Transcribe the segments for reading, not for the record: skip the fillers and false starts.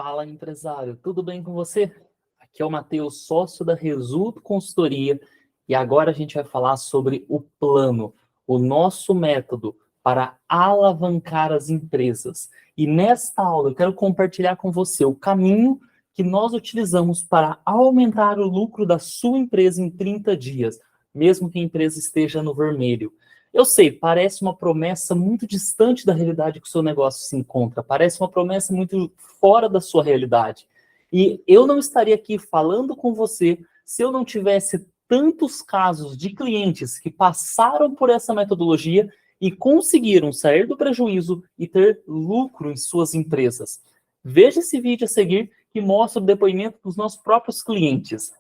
Fala, empresário, tudo bem com você? Aqui é o Matheus, sócio da Resulto Consultoria, e agora a gente vai falar sobre o plano, o nosso método para alavancar as empresas. E nesta aula eu quero compartilhar com você o caminho que nós utilizamos para aumentar o lucro da sua empresa em 30 dias, mesmo que a empresa esteja no vermelho. Eu sei, parece uma promessa muito distante da realidade que o seu negócio se encontra, parece uma promessa muito fora da sua realidade. E eu não estaria aqui falando com você se eu não tivesse tantos casos de clientes que passaram por essa metodologia e conseguiram sair do prejuízo e ter lucro em suas empresas. Veja esse vídeo a seguir que mostra o depoimento dos nossos próprios clientes.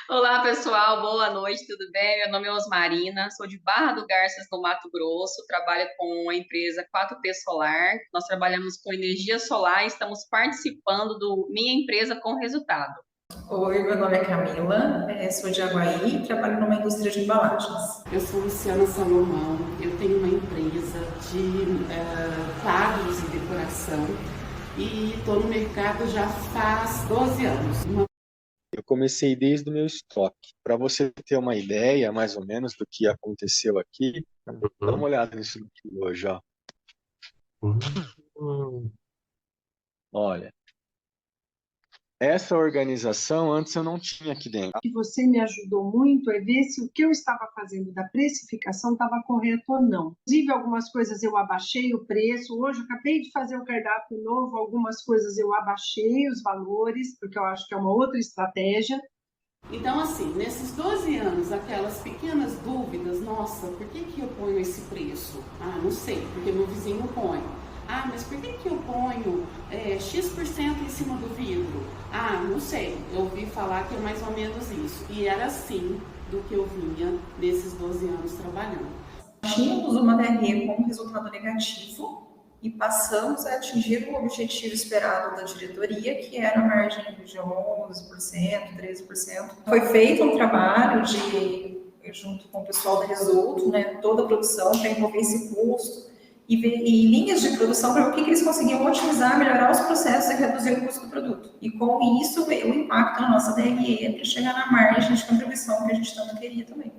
Olá, pessoal, boa noite, tudo bem? Meu nome é Osmarina, sou de Barra do Garças, no Mato Grosso, trabalho com a empresa 4P Solar. Nós trabalhamos com energia solar e estamos participando do Minha Empresa com Resultado. Oi, meu nome é Camila, sou de Aguaí e trabalho numa indústria de embalagens. Eu sou Luciana Salomão, eu tenho uma empresa de quadros e decoração e estou no mercado já faz 12 anos. Eu comecei desde o meu estoque. Para você ter uma ideia, mais ou menos, do que aconteceu aqui, dá uma olhada nisso aqui hoje, ó. Olha, essa organização antes eu não tinha aqui dentro. O que você me ajudou muito é ver se o que eu estava fazendo da precificação estava correto ou não. Inclusive, algumas coisas eu abaixei o preço. Hoje eu acabei de fazer um cardápio novo, algumas coisas eu abaixei os valores, porque eu acho que é uma outra estratégia. Então, assim, nesses 12 anos, aquelas pequenas dúvidas, nossa, por que eu ponho esse preço? Ah, não sei, porque meu vizinho põe. Ah, mas por que eu ponho X% em cima do vidro? Ah, não sei, eu ouvi falar que é mais ou menos isso. E era assim do que eu vinha nesses 12 anos trabalhando. Tínhamos uma DRE com resultado negativo e passamos a atingir o objetivo esperado da diretoria, que era a margem de 11%, 13%. Foi feito um trabalho junto com o pessoal da Resulto, né, toda a produção para envolver esse custo, e linhas de produção para ver o que eles conseguiam otimizar, melhorar os processos e reduzir o custo do produto. E com isso veio o impacto na nossa DRE para chegar na margem de contribuição que a gente tanto queria também.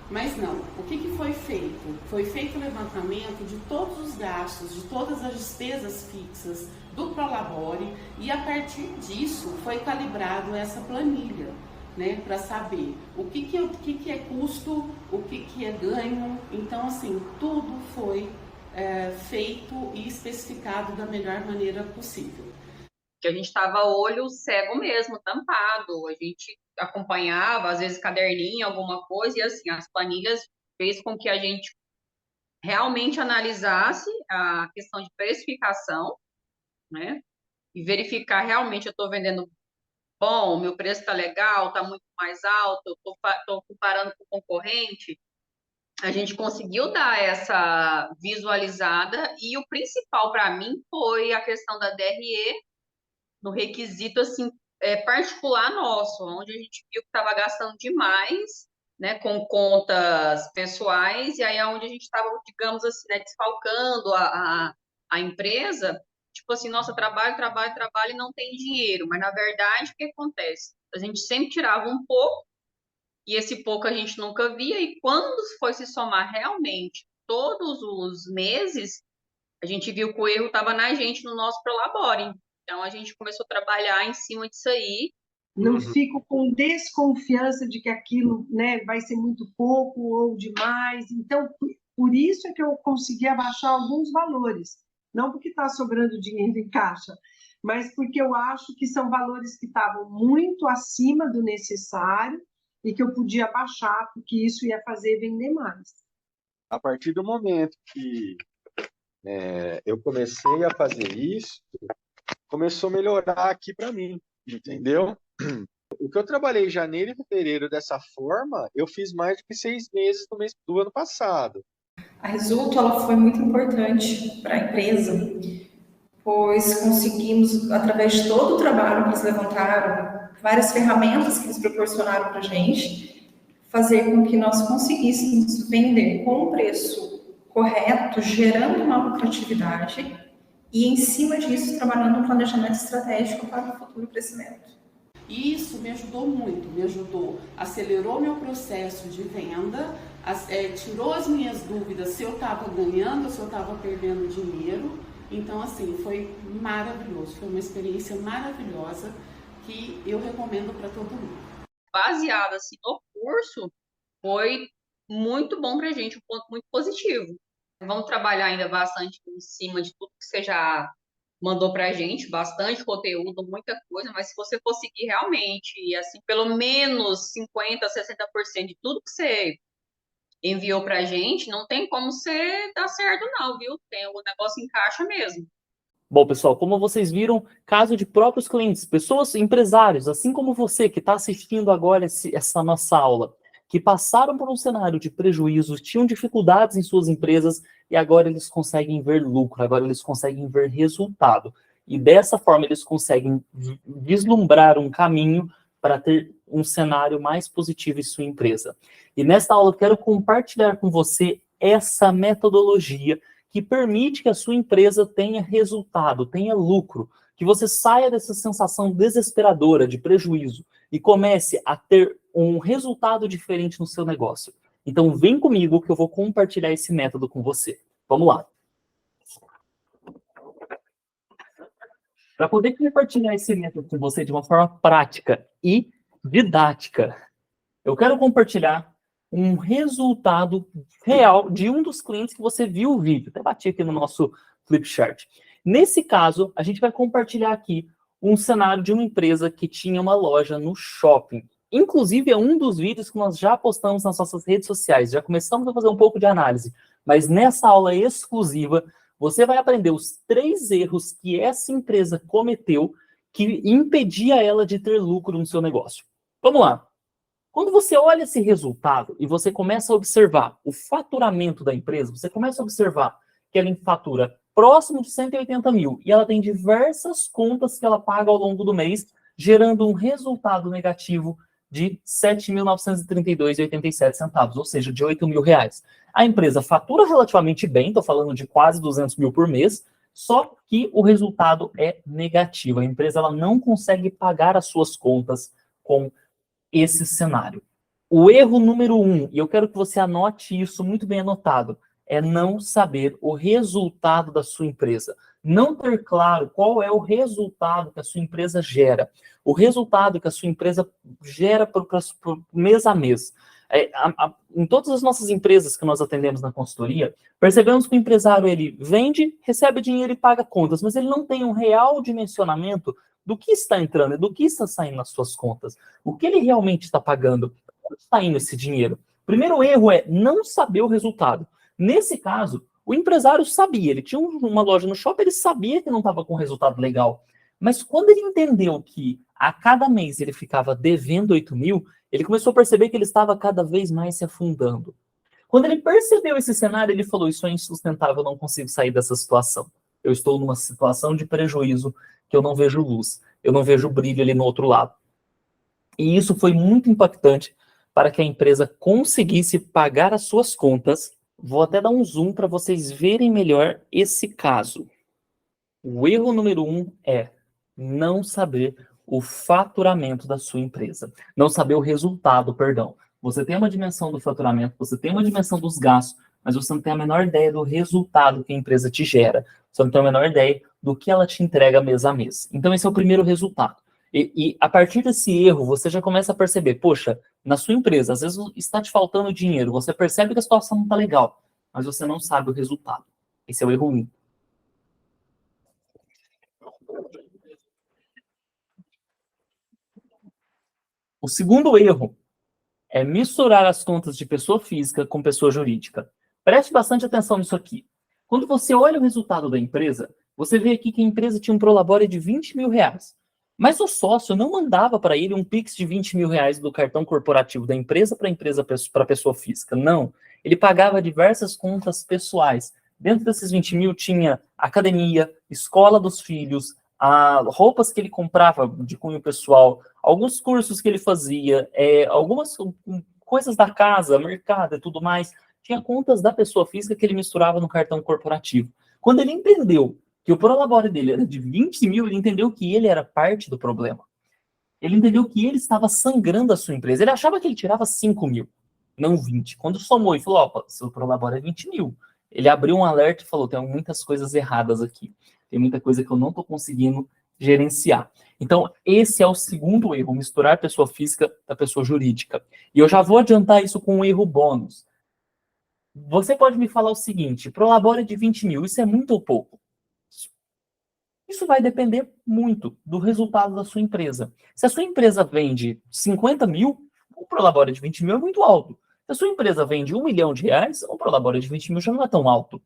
Mas não, o que foi feito? Foi feito o levantamento de todos os gastos, de todas as despesas fixas do Prolabore e a partir disso foi calibrado essa planilha, né, para saber o que é custo, o que é ganho. Então, assim, tudo foi feito e especificado da melhor maneira possível. Que a gente estava olho cego mesmo, tampado. A gente acompanhava, às vezes, caderninho, alguma coisa, e assim, as planilhas fez com que a gente realmente analisasse a questão de precificação, né? E verificar realmente, eu estou vendendo bom, meu preço está legal, está muito mais alto, eu estou comparando com o concorrente. A gente conseguiu dar essa visualizada e o principal para mim foi a questão da DRE no requisito assim particular nosso, onde a gente viu que estava gastando demais, né, com contas pessoais, e aí é onde a gente estava, digamos assim, né, desfalcando a empresa, tipo assim, nossa, trabalho e não tem dinheiro, mas na verdade o que acontece? A gente sempre tirava um pouco, e esse pouco a gente nunca via, e quando foi se somar realmente todos os meses, a gente viu que o erro estava na gente, no nosso Prolabore. Então, a gente começou a trabalhar em cima disso aí. Não fico com desconfiança de que aquilo, né, vai ser muito pouco ou demais. Então, por isso é que eu consegui abaixar alguns valores. Não porque está sobrando dinheiro em caixa, mas porque eu acho que são valores que estavam muito acima do necessário e que eu podia baixar, porque isso ia fazer vender mais. A partir do momento que eu comecei a fazer isso, começou a melhorar aqui para mim, entendeu? O que eu trabalhei em janeiro e fevereiro dessa forma, eu fiz mais do que 6 meses no mês do ano passado. A Resulto ela foi muito importante para a empresa, pois conseguimos, através de todo o trabalho que eles levantaram, várias ferramentas que eles proporcionaram para a gente, fazer com que nós conseguíssemos vender com um preço correto, gerando uma lucratividade e, em cima disso, trabalhando um planejamento estratégico para o futuro crescimento. E isso me ajudou muito, me ajudou, acelerou meu processo de venda, tirou as minhas dúvidas se eu estava ganhando ou se eu estava perdendo dinheiro. Então, assim, foi maravilhoso, foi uma experiência maravilhosa que eu recomendo para todo mundo. Baseado assim, no curso, foi muito bom para a gente, um ponto muito positivo. Vamos trabalhar ainda bastante em cima de tudo que você já mandou para a gente, bastante conteúdo, muita coisa, mas se você conseguir realmente, assim, pelo menos 50%, 60% de tudo que você enviou para a gente, não tem como você dar certo não, viu? O negócio encaixa mesmo. Bom, pessoal, como vocês viram, caso de próprios clientes, pessoas, empresários, assim como você que está assistindo agora essa nossa aula, que passaram por um cenário de prejuízo, tinham dificuldades em suas empresas e agora eles conseguem ver lucro, agora eles conseguem ver resultado. E dessa forma eles conseguem vislumbrar um caminho para ter um cenário mais positivo em sua empresa. E nesta aula eu quero compartilhar com você essa metodologia que permite que a sua empresa tenha resultado, tenha lucro, que você saia dessa sensação desesperadora de prejuízo e comece a ter um resultado diferente no seu negócio. Então, vem comigo que eu vou compartilhar esse método com você. Vamos lá. Para poder compartilhar esse método com você de uma forma prática e didática, eu quero compartilhar um resultado real de um dos clientes que você viu o vídeo. Até bati aqui no nosso Flipchart. Nesse caso, a gente vai compartilhar aqui um cenário de uma empresa que tinha uma loja no shopping. Inclusive, é um dos vídeos que nós já postamos nas nossas redes sociais. Já começamos a fazer um pouco de análise. Mas nessa aula exclusiva, você vai aprender os 3 erros que essa empresa cometeu que impedia ela de ter lucro no seu negócio. Vamos lá. Quando você olha esse resultado e você começa a observar o faturamento da empresa, você começa a observar que ela fatura próximo de 180 mil e ela tem diversas contas que ela paga ao longo do mês, gerando um resultado negativo de R$ 7.932,87, ou seja, de R$ 8 mil. A empresa fatura relativamente bem, estou falando de quase 200 mil por mês, só que o resultado é negativo. A empresa ela não consegue pagar as suas contas com esse cenário. O erro número 1, e eu quero que você anote isso muito bem anotado, é não saber o resultado da sua empresa. Não ter claro qual é o resultado que a sua empresa gera. O resultado que a sua empresa gera por mês a mês. Em todas as nossas empresas que nós atendemos na consultoria, percebemos que o empresário ele vende, recebe dinheiro e paga contas, mas ele não tem um real dimensionamento do que está entrando e do que está saindo nas suas contas. O que ele realmente está pagando? Onde está indo esse dinheiro? O primeiro erro é não saber o resultado. Nesse caso, o empresário sabia, ele tinha uma loja no shopping, ele sabia que não estava com resultado legal. Mas quando ele entendeu que a cada mês ele ficava devendo 8 mil, ele começou a perceber que ele estava cada vez mais se afundando. Quando ele percebeu esse cenário, ele falou, isso é insustentável, eu não consigo sair dessa situação. Eu estou numa situação de prejuízo que eu não vejo luz, eu não vejo brilho ali no outro lado. E isso foi muito impactante para que a empresa conseguisse pagar as suas contas. Vou até dar um zoom para vocês verem melhor esse caso. O erro número 1 é não saber o faturamento da sua empresa. Não saber o resultado, perdão. Você tem uma dimensão do faturamento, você tem uma dimensão dos gastos, mas você não tem a menor ideia do resultado que a empresa te gera. Você não tem a menor ideia do que ela te entrega mês a mês. Então, esse é o primeiro resultado. E a partir desse erro, você já começa a perceber, poxa, na sua empresa, às vezes está te faltando dinheiro, você percebe que a situação não está legal, mas você não sabe o resultado. Esse é o erro 1. O segundo erro é misturar as contas de pessoa física com pessoa jurídica. Preste bastante atenção nisso aqui. Quando você olha o resultado da empresa, você vê aqui que a empresa tinha um prolabore de 20 mil reais. Mas o sócio não mandava para ele um Pix de 20 mil reais do cartão corporativo da empresa para a pessoa física. Não. Ele pagava diversas contas pessoais. Dentro desses 20 mil tinha academia, escola dos filhos, roupas que ele comprava de cunho pessoal, alguns cursos que ele fazia, algumas coisas da casa, mercado e tudo mais. Tinha contas da pessoa física que ele misturava no cartão corporativo. Quando ele entendeu que o prolabore dele era de 20 mil, ele entendeu que ele era parte do problema. Ele entendeu que ele estava sangrando a sua empresa. Ele achava que ele tirava 5 mil, não 20. Quando somou e falou, opa, seu prolabore é 20 mil. Ele abriu um alerta e falou, tem muitas coisas erradas aqui. Tem muita coisa que eu não estou conseguindo gerenciar. Então, esse é o segundo erro, misturar pessoa física da pessoa jurídica. E eu já vou adiantar isso com um erro bônus. Você pode me falar o seguinte, prolabore de 20 mil, isso é muito ou pouco? Isso vai depender muito do resultado da sua empresa. Se a sua empresa vende 50 mil, o prolabore de 20 mil é muito alto. Se a sua empresa vende 1 milhão de reais, o prolabore de 20 mil já não é tão alto.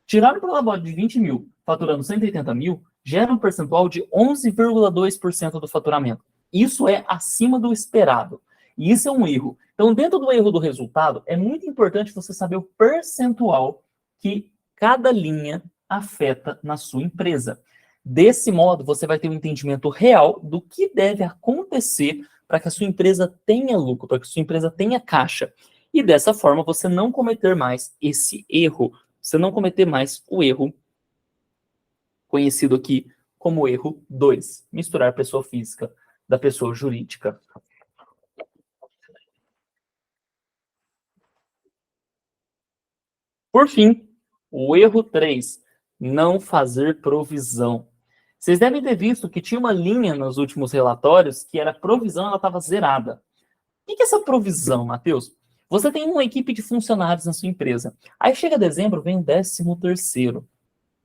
Tirar o prolabore de 20 mil, faturando 180 mil, gera um percentual de 11,2% do faturamento. Isso é acima do esperado. E isso é um erro. Então, dentro do erro do resultado, é muito importante você saber o percentual que cada linha afeta na sua empresa. Desse modo, você vai ter um entendimento real do que deve acontecer para que a sua empresa tenha lucro, para que a sua empresa tenha caixa. E dessa forma, você não cometer mais esse erro. Você não cometer mais o erro conhecido aqui como erro 2, misturar pessoa física da pessoa jurídica. Por fim, o erro 3, não fazer provisão. Vocês devem ter visto que tinha uma linha nos últimos relatórios que era provisão, ela estava zerada. O que é essa provisão, Matheus? Você tem uma equipe de funcionários na sua empresa. Aí chega dezembro, vem o 13º.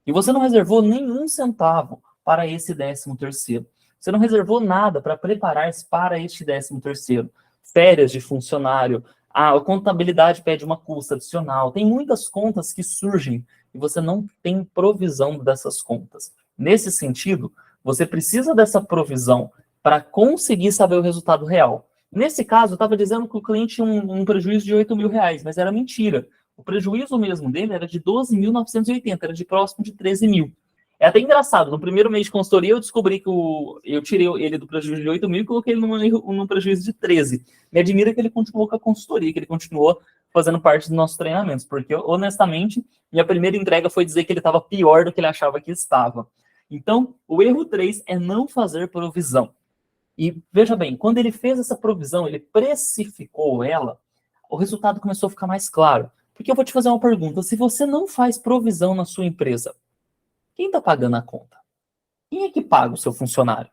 E você não reservou nenhum centavo para esse 13º. Você não reservou nada para preparar-se para este 13º. Férias de funcionário, a contabilidade pede uma custa adicional. Tem muitas contas que surgem e você não tem provisão dessas contas. Nesse sentido, você precisa dessa provisão para conseguir saber o resultado real. Nesse caso, eu estava dizendo que o cliente tinha um prejuízo de 8 mil reais, mas era mentira. O prejuízo mesmo dele era de 12.980, era de próximo de 13 mil. É até engraçado, no primeiro mês de consultoria eu descobri que eu tirei ele do prejuízo de 8 mil e coloquei ele num prejuízo de 13. Me admira que ele continuou com a consultoria, que ele continuou fazendo parte dos nossos treinamentos, porque, honestamente, minha primeira entrega foi dizer que ele estava pior do que ele achava que estava. Então, o erro 3 é não fazer provisão. E, veja bem, quando ele fez essa provisão, ele precificou ela, o resultado começou a ficar mais claro. Porque eu vou te fazer uma pergunta, se você não faz provisão na sua empresa, quem está pagando a conta? Quem é que paga o seu funcionário?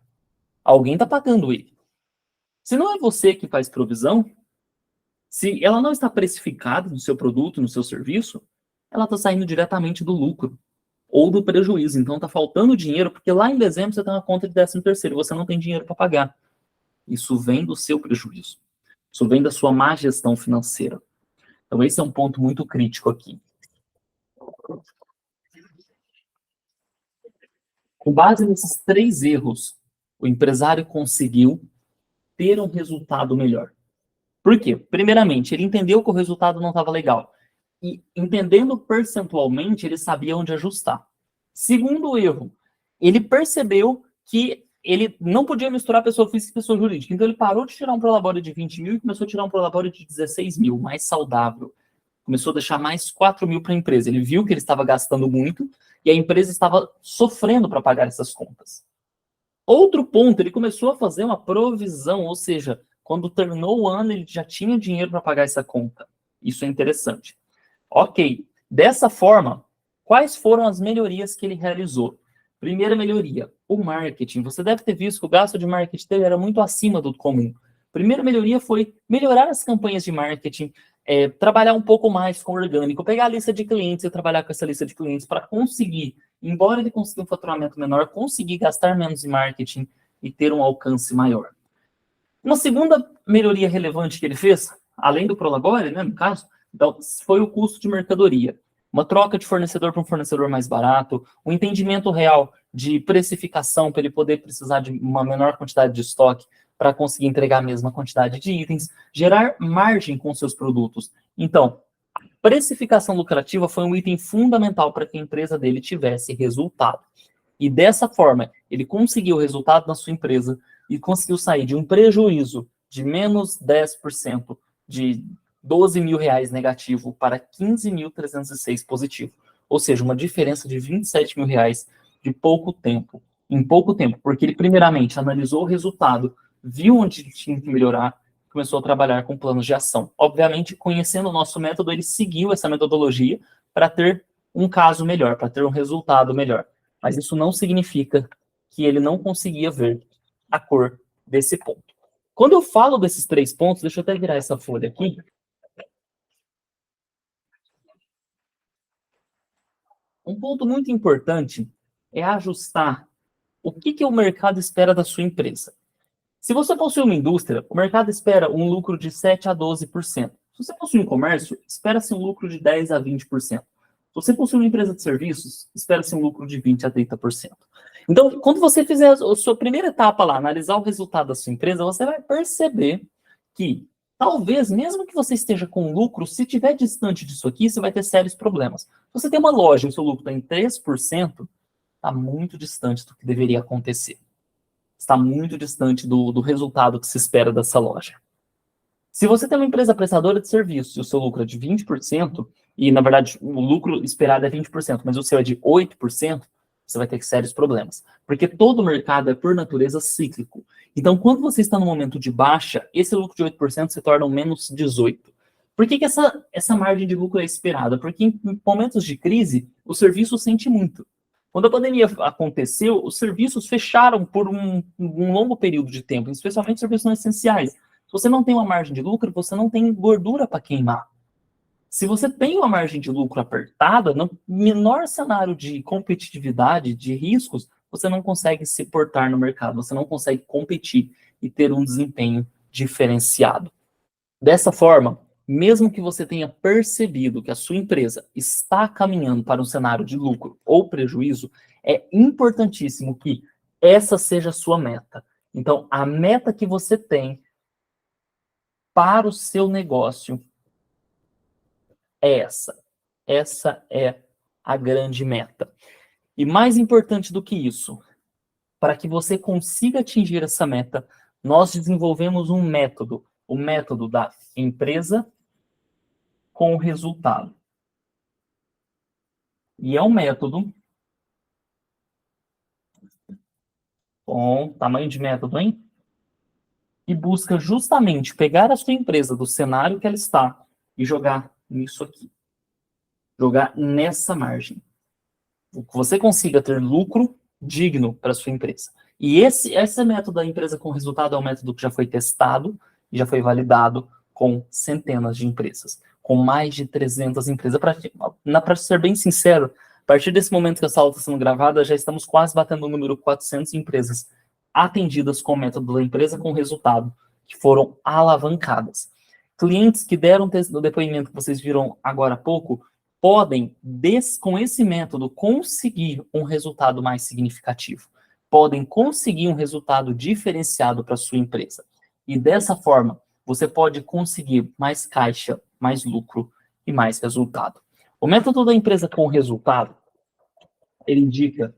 Alguém está pagando ele. Se não é você que faz provisão, se ela não está precificada no seu produto, no seu serviço, ela está saindo diretamente do lucro ou do prejuízo. Então está faltando dinheiro, porque lá em dezembro você tem uma conta de 13º, você não tem dinheiro para pagar. Isso vem do seu prejuízo. Isso vem da sua má gestão financeira. Então esse é um ponto muito crítico aqui. Com base nesses 3 erros, o empresário conseguiu ter um resultado melhor. Por quê? Primeiramente, ele entendeu que o resultado não estava legal. E entendendo percentualmente, ele sabia onde ajustar. Segundo erro, ele percebeu que ele não podia misturar pessoa física e pessoa jurídica. Então ele parou de tirar um prolabore de 20 mil e começou a tirar um prolabore de 16 mil, mais saudável. Começou a deixar mais 4 mil para a empresa. Ele viu que ele estava gastando muito e a empresa estava sofrendo para pagar essas contas. Outro ponto, ele começou a fazer uma provisão, ou seja, quando terminou o ano, ele já tinha dinheiro para pagar essa conta. Isso é interessante. Ok, dessa forma, quais foram as melhorias que ele realizou? Primeira melhoria, o marketing. Você deve ter visto que o gasto de marketing dele era muito acima do comum. Primeira melhoria foi melhorar as campanhas de marketing, trabalhar um pouco mais com orgânico, pegar a lista de clientes e trabalhar com essa lista de clientes para conseguir, embora ele consiga um faturamento menor, conseguir gastar menos em marketing e ter um alcance maior. Uma segunda melhoria relevante que ele fez, além do prolabore, né, no caso, então, foi o custo de mercadoria. Uma troca de fornecedor para um fornecedor mais barato, um entendimento real de precificação para ele poder precisar de uma menor quantidade de estoque para conseguir entregar a mesma quantidade de itens, gerar margem com seus produtos. Então, a precificação lucrativa foi um item fundamental para que a empresa dele tivesse resultado. E dessa forma, ele conseguiu o resultado na sua empresa e conseguiu sair de um prejuízo de menos 10%, de 12 mil reais negativo para 15.306 positivo. Ou seja, uma diferença de 27 mil reais de pouco tempo. Em pouco tempo, porque ele primeiramente analisou o resultado, viu onde tinha que melhorar, começou a trabalhar com planos de ação. Obviamente, conhecendo o nosso método, ele seguiu essa metodologia para ter um caso melhor, para ter um resultado melhor. Mas isso não significa que ele não conseguia ver a cor desse ponto. Quando eu falo desses 3 pontos, deixa eu até virar essa folha aqui. Um ponto muito importante é ajustar o que o mercado espera da sua empresa. Se você possui uma indústria, o mercado espera um lucro de 7 a 12%. Se você possui um comércio, espera-se um lucro de 10 a 20%. Se você possui uma empresa de serviços, espera-se um lucro de 20 a 30%. Então, quando você fizer a sua primeira etapa lá, analisar o resultado da sua empresa, você vai perceber que, talvez, mesmo que você esteja com lucro, se estiver distante disso aqui, você vai ter sérios problemas. Se você tem uma loja e o seu lucro está em 3%, está muito distante do que deveria acontecer. Está muito distante do resultado que se espera dessa loja. Se você tem uma empresa prestadora de serviços e o seu lucro é de 20%, e na verdade o lucro esperado é 20%, mas o seu é de 8%, você vai ter sérios problemas. Porque todo mercado é, por natureza, cíclico. Então, quando você está no momento de baixa, esse lucro de 8% se torna um menos 18%. Por que essa margem de lucro é esperada? Porque em momentos de crise, o serviço sente muito. Quando a pandemia aconteceu, os serviços fecharam por um longo período de tempo, especialmente serviços não essenciais. Se você não tem uma margem de lucro, você não tem gordura para queimar. Se você tem uma margem de lucro apertada, no menor cenário de competitividade, de riscos, você não consegue se portar no mercado, você não consegue competir e ter um desempenho diferenciado. Dessa forma, mesmo que você tenha percebido que a sua empresa está caminhando para um cenário de lucro ou prejuízo, é importantíssimo que essa seja a sua meta. Então, a meta que você tem para o seu negócio é essa. Essa é a grande meta. E mais importante do que isso, para que você consiga atingir essa meta, nós desenvolvemos um método, o método da empresa com resultado. E é um método com tamanho de método, hein? E busca justamente pegar a sua empresa do cenário que ela está e jogar nisso aqui. Jogar nessa margem. Que você consiga ter lucro digno para a sua empresa. E esse método da empresa com resultado é um método que já foi testado e já foi validado com centenas de empresas, com mais de 300 empresas. Para ser bem sincero, a partir desse momento que essa aula está sendo gravada, já estamos quase batendo o número 400 empresas atendidas com o método da empresa com resultado, que foram alavancadas. Clientes que deram o depoimento que vocês viram agora há pouco, podem, com esse método, conseguir um resultado mais significativo. Podem conseguir um resultado diferenciado para a sua empresa. E dessa forma, você pode conseguir mais caixa, mais lucro e mais resultado. O método da empresa com resultado, ele indica...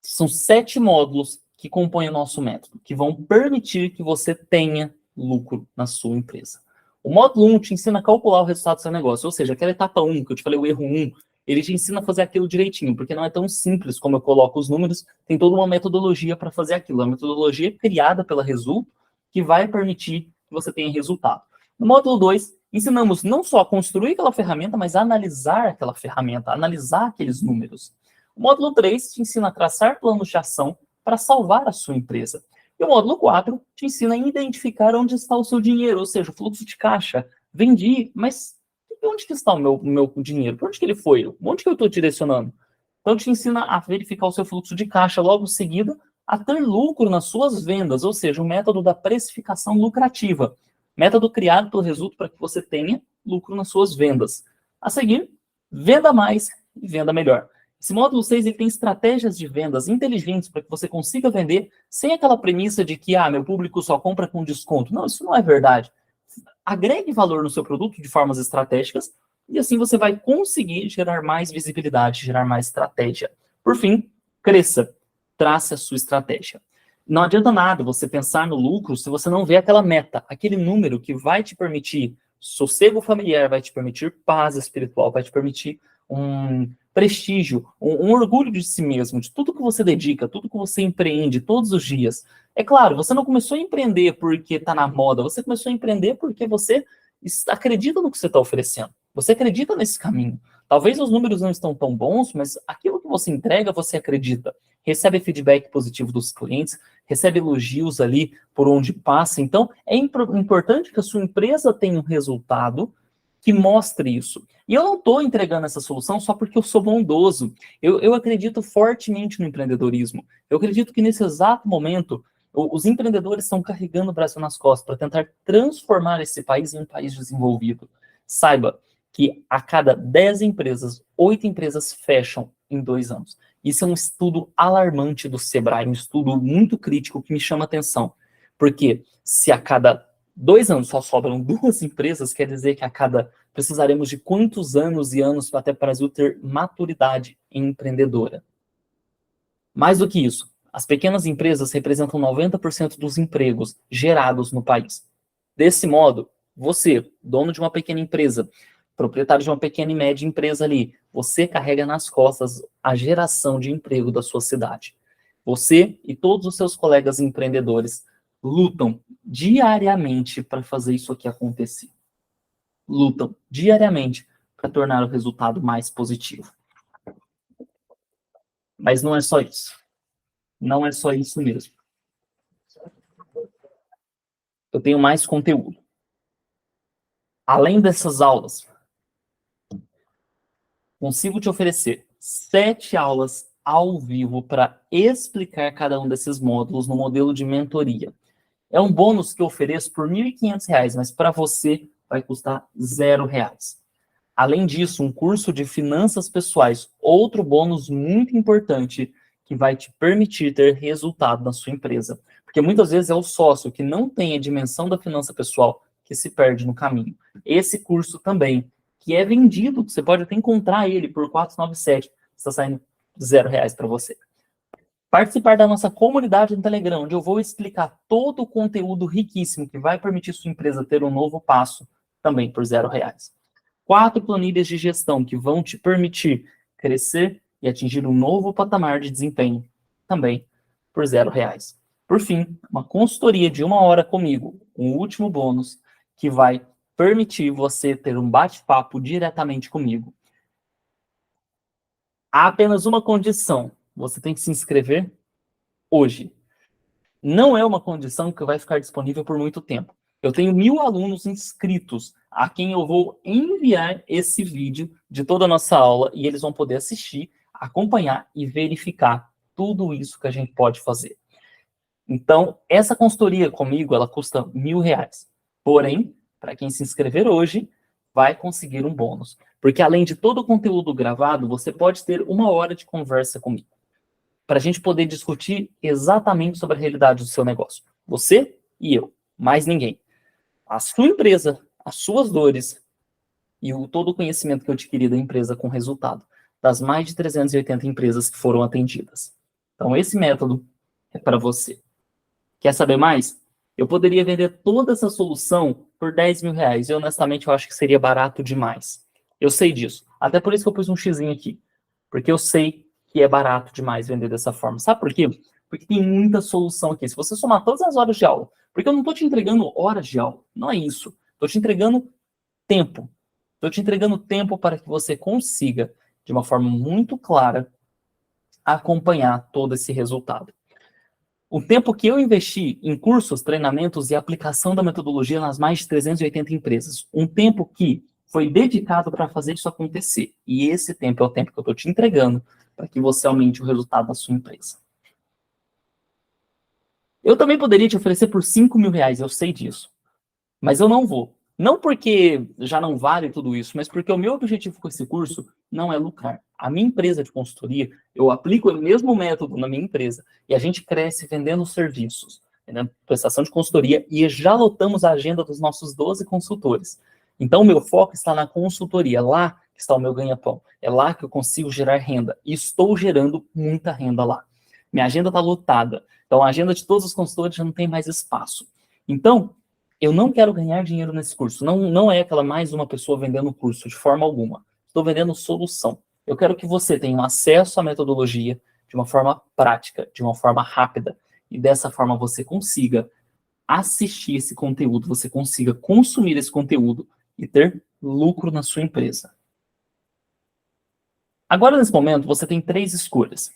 São 7 módulos que compõem o nosso método, que vão permitir que você tenha lucro na sua empresa. O módulo 1 te ensina a calcular o resultado do seu negócio, ou seja, aquela etapa 1, que eu te falei, o erro 1, ele te ensina a fazer aquilo direitinho, porque não é tão simples como eu coloco os números, tem toda uma metodologia para fazer aquilo. A metodologia é criada pela Resulto, que vai permitir que você tenha resultado. No módulo 2, ensinamos não só a construir aquela ferramenta, mas a analisar aquela ferramenta, a analisar aqueles números. O módulo 3 te ensina a traçar planos de ação para salvar a sua empresa. E o módulo 4 te ensina a identificar onde está o seu dinheiro, ou seja, o fluxo de caixa. Vendi, mas onde que está o meu dinheiro? Por onde que ele foi? Onde que eu estou direcionando? Então, te ensina a verificar o seu fluxo de caixa, logo em seguida, a ter lucro nas suas vendas, ou seja, o método da precificação lucrativa. Método criado pelo Resulto para que você tenha lucro nas suas vendas. A seguir, venda mais e venda melhor. Esse módulo 6 ele tem estratégias de vendas inteligentes para que você consiga vender sem aquela premissa de que meu público só compra com desconto. Não, isso não é verdade. Agregue valor no seu produto de formas estratégicas e assim você vai conseguir gerar mais visibilidade, gerar mais estratégia. Por fim, cresça. Trace a sua estratégia. Não adianta nada você pensar no lucro se você não vê aquela meta, aquele número que vai te permitir sossego familiar, vai te permitir paz espiritual, vai te permitir prestígio, um orgulho de si mesmo, de tudo que você dedica, tudo que você empreende todos os dias. É claro, você não começou a empreender porque está na moda, você começou a empreender porque você acredita no que você está oferecendo, você acredita nesse caminho. Talvez os números não estão tão bons, mas aquilo que você entrega, você acredita. Recebe feedback positivo dos clientes, recebe elogios ali por onde passa. Então, é importante que a sua empresa tenha um resultado que mostre isso. E eu não estou entregando essa solução só porque eu sou bondoso. Eu acredito fortemente no empreendedorismo. Eu acredito que nesse exato momento, os empreendedores estão carregando o Brasil nas costas para tentar transformar esse país em um país desenvolvido. Saiba que a cada 10 empresas, 8 empresas fecham em 2 anos. Isso é um estudo alarmante do Sebrae, um estudo muito crítico que me chama a atenção. Porque se a cada 2 anos só sobram 2 empresas, quer dizer que precisaremos de quantos anos e anos até o Brasil ter maturidade empreendedora. Mais do que isso, as pequenas empresas representam 90% dos empregos gerados no país. Desse modo, você, dono de uma pequena empresa, proprietário de uma pequena e média empresa ali, você carrega nas costas a geração de emprego da sua cidade. Você e todos os seus colegas empreendedores lutam diariamente para fazer isso aqui acontecer. Lutam diariamente para tornar o resultado mais positivo. Mas não é só isso. Não é só isso mesmo. Eu tenho mais conteúdo. Além dessas aulas, consigo te oferecer 7 aulas ao vivo para explicar cada um desses módulos no modelo de mentoria. É um bônus que eu ofereço por R$ 1.500, mas para você vai custar R$0. Além disso, um curso de finanças pessoais, outro bônus muito importante que vai te permitir ter resultado na sua empresa. Porque muitas vezes é o sócio que não tem a dimensão da finança pessoal que se perde no caminho. Esse curso também, que é vendido, você pode até encontrar ele por R$ 497, está saindo R$0 para você. Participar da nossa comunidade no Telegram, onde eu vou explicar todo o conteúdo riquíssimo que vai permitir sua empresa ter um novo passo, também por R$0. 4 planilhas de gestão que vão te permitir crescer e atingir um novo patamar de desempenho, também por R$0. Por fim, uma consultoria de 1 hora comigo, um último bônus, que vai permitir você ter um bate-papo diretamente comigo. Há apenas uma condição. Você tem que se inscrever hoje. Não é uma condição que vai ficar disponível por muito tempo. Eu tenho 1.000 alunos inscritos a quem eu vou enviar esse vídeo de toda a nossa aula e eles vão poder assistir, acompanhar e verificar tudo isso que a gente pode fazer. Então, essa consultoria comigo, ela custa R$1.000. Porém, para quem se inscrever hoje, vai conseguir um bônus. Porque além de todo o conteúdo gravado, você pode ter 1 hora de conversa comigo. Para a gente poder discutir exatamente sobre a realidade do seu negócio. Você e eu, mais ninguém. A sua empresa, as suas dores e todo o conhecimento que eu adquiri da empresa com resultado das mais de 380 empresas que foram atendidas. Então, esse método é para você. Quer saber mais? Eu poderia vender toda essa solução por R$10.000. E, honestamente, eu acho que seria barato demais. Eu sei disso. Até por isso que eu pus um xizinho aqui. Porque eu sei que é barato demais vender dessa forma. Sabe por quê? Porque tem muita solução aqui. Se você somar todas as horas de aula, porque eu não estou te entregando horas de aula, não é isso. Estou te entregando tempo. Estou te entregando tempo para que você consiga, de uma forma muito clara, acompanhar todo esse resultado. O tempo que eu investi em cursos, treinamentos e aplicação da metodologia nas mais de 380 empresas. Um tempo que foi dedicado para fazer isso acontecer. E esse tempo é o tempo que eu estou te entregando para que você aumente o resultado da sua empresa. Eu também poderia te oferecer por R$5.000, eu sei disso. Mas eu não vou. Não porque já não vale tudo isso, mas porque o meu objetivo com esse curso não é lucrar. A minha empresa de consultoria, eu aplico o mesmo método na minha empresa e a gente cresce vendendo serviços, vendendo prestação de consultoria e já lotamos a agenda dos nossos 12 consultores. Então, o meu foco está na consultoria, é lá que está o meu ganha-pão. É lá que eu consigo gerar renda. E estou gerando muita renda lá. Minha agenda está lotada. Então, a agenda de todos os consultores já não tem mais espaço. Então, eu não quero ganhar dinheiro nesse curso. Não é aquela mais uma pessoa vendendo curso, de forma alguma. Estou vendendo solução. Eu quero que você tenha um acesso à metodologia de uma forma prática, de uma forma rápida, e dessa forma você consiga assistir esse conteúdo, você consiga consumir esse conteúdo e ter lucro na sua empresa. Agora, nesse momento, você tem 3 escolhas.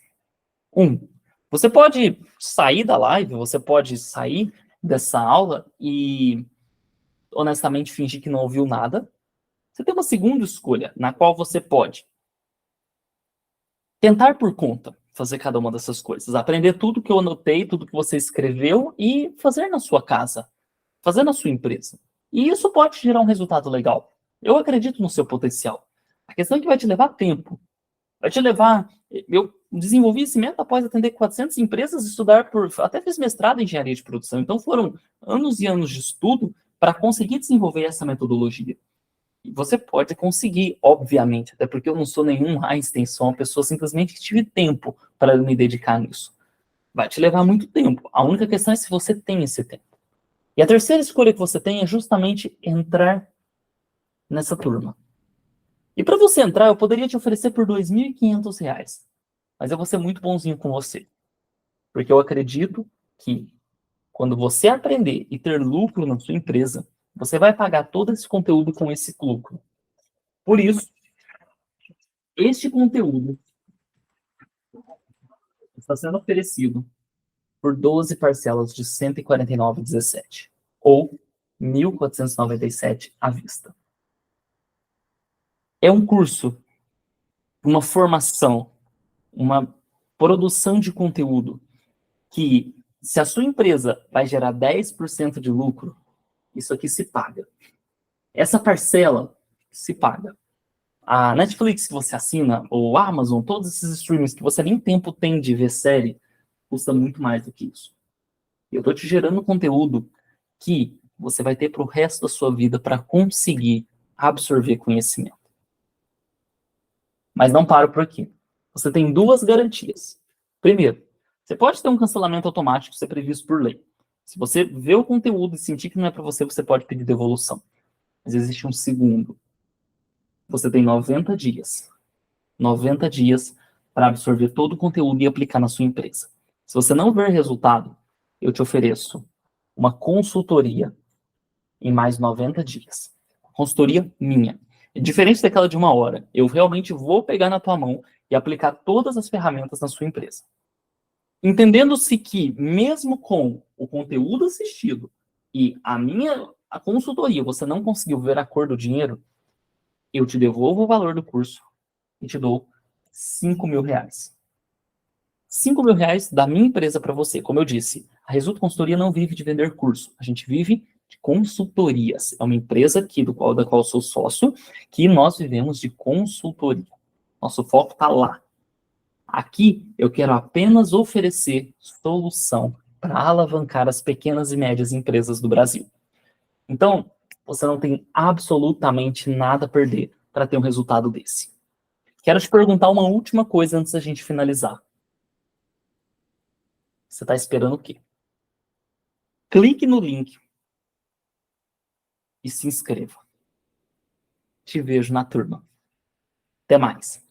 Você pode sair da live, você pode sair dessa aula e, honestamente, fingir que não ouviu nada. Você tem uma segunda escolha, na qual você pode tentar por conta fazer cada uma dessas coisas. Aprender tudo que eu anotei, tudo que você escreveu e fazer na sua casa, fazer na sua empresa. E isso pode gerar um resultado legal. Eu acredito no seu potencial. A questão é que vai te levar tempo. Vai te levar... Eu desenvolvi esse método após atender 400 empresas, estudar até fiz mestrado em engenharia de produção. Então foram anos e anos de estudo para conseguir desenvolver essa metodologia. E você pode conseguir, obviamente, até porque eu não sou nenhum Einstein, sou uma pessoa simplesmente que tive tempo para me dedicar nisso. Vai te levar muito tempo. A única questão é se você tem esse tempo. E a terceira escolha que você tem é justamente entrar nessa turma. E para você entrar, eu poderia te oferecer por R$ 2.500. Mas eu vou ser muito bonzinho com você. Porque eu acredito que quando você aprender e ter lucro na sua empresa, você vai pagar todo esse conteúdo com esse lucro. Por isso, este conteúdo está sendo oferecido por 12 parcelas de R$ 149,17 ou R$ 1.497 à vista. É um curso, uma formação, uma produção de conteúdo que, se a sua empresa vai gerar 10% de lucro, isso aqui se paga. Essa parcela se paga. A Netflix que você assina, ou a Amazon, todos esses streamings que você nem tempo tem de ver série, custa muito mais do que isso. Eu estou te gerando conteúdo que você vai ter para o resto da sua vida para conseguir absorver conhecimento. Mas não paro por aqui. Você tem 2 garantias. Primeiro, você pode ter um cancelamento automático, isso é previsto por lei. Se você vê o conteúdo e sentir que não é para você, você pode pedir devolução. Mas existe um segundo. Você tem 90 dias. 90 dias para absorver todo o conteúdo e aplicar na sua empresa. Se você não ver resultado, eu te ofereço uma consultoria em mais 90 dias. Consultoria minha. É diferente daquela de 1 hora. Eu realmente vou pegar na tua mão e aplicar todas as ferramentas na sua empresa. Entendendo-se que, mesmo com o conteúdo assistido e a consultoria, você não conseguiu ver a cor do dinheiro, eu te devolvo o valor do curso e te dou R$ 5.000. R$ 5.000 da minha empresa para você. Como eu disse, a Resulta Consultoria não vive de vender curso. A gente vive de consultorias. É uma empresa aqui da qual eu sou sócio, que nós vivemos de consultoria. Nosso foco está lá. Aqui eu quero apenas oferecer solução para alavancar as pequenas e médias empresas do Brasil. Então, você não tem absolutamente nada a perder para ter um resultado desse. Quero te perguntar uma última coisa antes da gente finalizar. Você está esperando o quê? Clique no link e se inscreva. Te vejo na turma. Até mais.